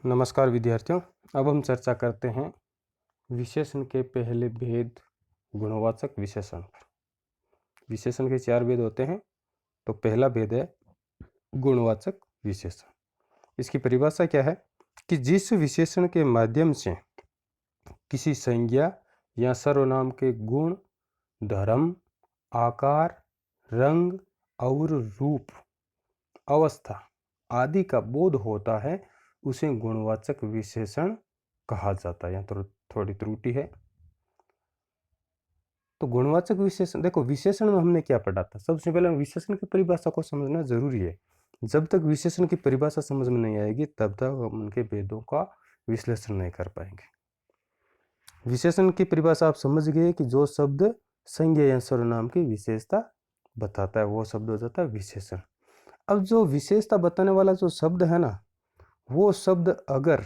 नमस्कार विद्यार्थियों। अब हम चर्चा करते हैं विशेषण के पहले भेद गुणवाचक विशेषण पर। विशेषण के 4 भेद होते हैं, तो पहला भेद है गुणवाचक विशेषण। इसकी परिभाषा क्या है कि जिस विशेषण के माध्यम से किसी संज्ञा या सर्वनाम के गुण, धर्म, आकार, रंग और रूप, अवस्था आदि का बोध होता है उसे गुणवाचक विशेषण कहा जाता है। यहाँ तो थोड़ी त्रुटि है। तो गुणवाचक विशेषण, देखो विशेषण में हमने क्या पढ़ा था। सबसे पहले विशेषण की परिभाषा को समझना जरूरी है। जब तक विशेषण की परिभाषा समझ में नहीं आएगी तब तक हम उनके भेदों का विश्लेषण नहीं कर पाएंगे। विशेषण की परिभाषा आप समझ गए कि जो शब्द संज्ञा या सर्वनाम की विशेषता बताता है वो शब्द हो जाता है विशेषण। अब जो विशेषता बताने वाला जो शब्द है ना, वो शब्द अगर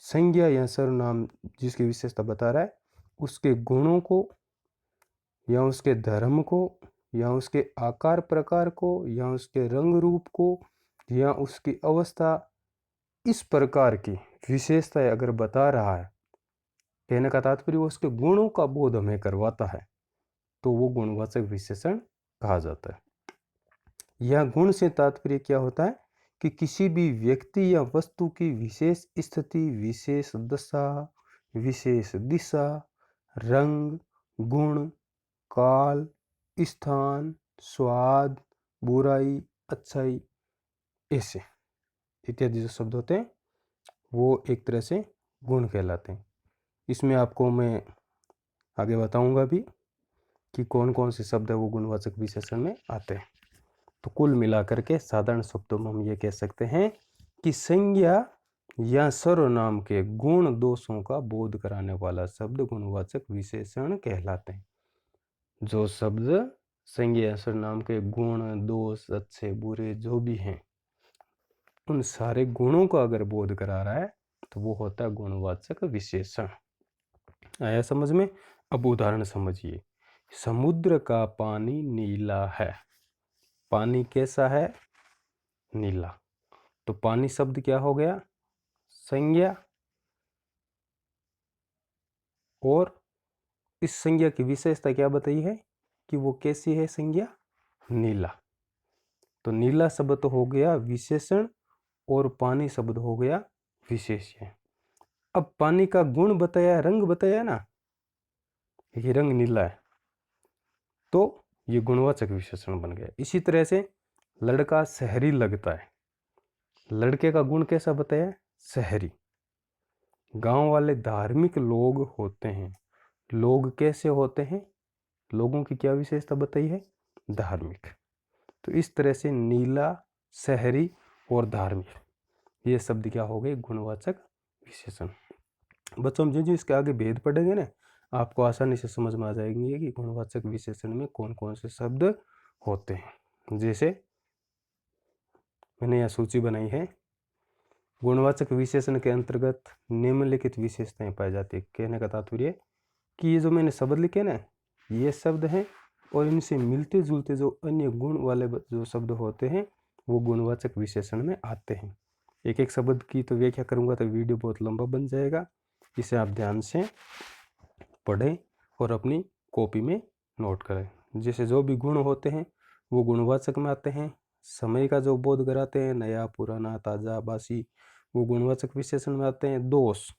संज्ञा या सर्वनाम जिसकी विशेषता बता रहा है उसके गुणों को या उसके धर्म को या उसके आकार प्रकार को या उसके रंग रूप को या उसकी अवस्था, इस प्रकार की विशेषताएं अगर बता रहा है, कहने का तात्पर्य उसके गुणों का बोध हमें करवाता है, तो वो गुणवाचक विशेषण कहा जाता है। यह गुण से तात्पर्य क्या होता है कि किसी भी व्यक्ति या वस्तु की विशेष स्थिति, विशेष दशा, विशेष दिशा, रंग, गुण, काल, स्थान, स्वाद, बुराई, अच्छाई, ऐसे इत्यादि जो शब्द होते हैं वो एक तरह से गुण कहलाते हैं। इसमें आपको मैं आगे बताऊंगा भी कि कौन कौन से शब्द है वो गुणवाचक विशेषण में आते हैं। तो कुल मिलाकर के साधारण शब्दों में हम ये कह सकते हैं कि संज्ञा या सर्वनाम के गुण दोषों का बोध कराने वाला शब्द गुणवाचक विशेषण कहलाते हैं। जो शब्द संज्ञा या सर्वनाम के गुण, दोष, अच्छे बुरे जो भी हैं, उन सारे गुणों का अगर बोध करा रहा है तो वो होता है गुणवाचक विशेषण। आया समझ में? अब उदाहरण समझिए। समुद्र का पानी नीला है। पानी कैसा है? नीला। तो पानी शब्द क्या हो गया? संज्ञा। और इस संज्ञा की विशेषता क्या बताई है कि वो कैसी है संज्ञा? नीला। तो नीला शब्द हो गया विशेषण और पानी शब्द हो गया विशेष्य। अब पानी का गुण बताया, रंग बताया ना, ये रंग नीला है, तो ये गुणवाचक विशेषण बन गया। इसी तरह से लड़का शहरी लगता है। लड़के का गुण कैसा बताया? शहरी। गांव वाले धार्मिक लोग होते हैं। लोग कैसे होते हैं? लोगों की क्या विशेषता बताई है? धार्मिक। तो इस तरह से नीला, शहरी और धार्मिक, ये शब्द क्या हो गए? गुणवाचक विशेषण। बच्चों हम जो इसके आगे भेद पढ़ेंगे ना, आपको आसानी से समझ में आ जाएंगे कि गुणवाचक विशेषण में कौन कौन से शब्द होते हैं। जैसे मैंने यह सूची बनाई है। गुणवाचक विशेषण के अंतर्गत निम्नलिखित विशेषताएं पाई जाती है। कहने का तात्पर्य कि ये जो मैंने शब्द लिखे ना, ये शब्द हैं और इनसे मिलते जुलते जो अन्य गुण वाले जो शब्द होते हैं वो गुणवाचक विशेषण में आते हैं। एक एक शब्द की तो व्याख्या करूंगा तो वीडियो बहुत लंबा बन जाएगा। इसे आप ध्यान से पढ़ें और अपनी कॉपी में नोट करें। जैसे जो भी गुण होते हैं वो गुणवाचक में आते हैं। समय का जो बोध कराते हैं, नया, पुराना, ताजा, बासी, वो गुणवाचक विशेषण में आते हैं। दोष,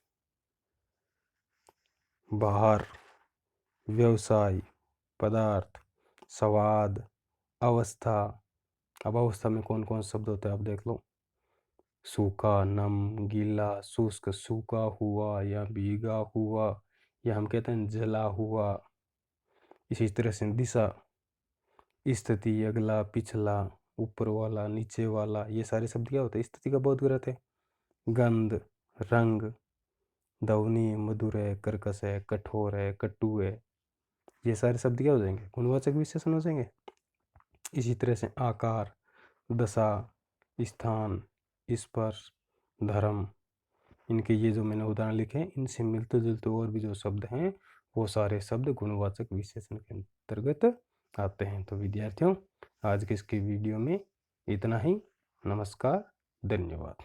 बाहर, व्यवसाय, पदार्थ, स्वाद, अवस्था। अब अवस्था में कौन कौन शब्द होते हैं आप देख लो। सूखा, नम, गीला, शुष्क, सूखा हुआ या भीगा हुआ, या हम कहते हैं जला हुआ। इसी तरह से दिशा, स्थिति, अगला, पिछला, ऊपर वाला, नीचे वाला, ये सारे शब्द क्या होते हैं? स्थिति का बोध कराते हैं। गंध, रंग, ध्वनि, मधुर है, कर्कश है, कठोर है, कटु है, ये सारे शब्द क्या हो जाएंगे? गुणवाचक विशेषण हो जाएंगे। इसी तरह से आकार, दशा, स्थान, स्पर्श, धर्म, इनके ये जो मैंने उदाहरण लिखे हैं इनसे मिलते जुलते और भी जो शब्द हैं वो सारे शब्द गुणवाचक विशेषण के अंतर्गत आते हैं। तो विद्यार्थियों आज के इसके वीडियो में इतना ही। नमस्कार, धन्यवाद।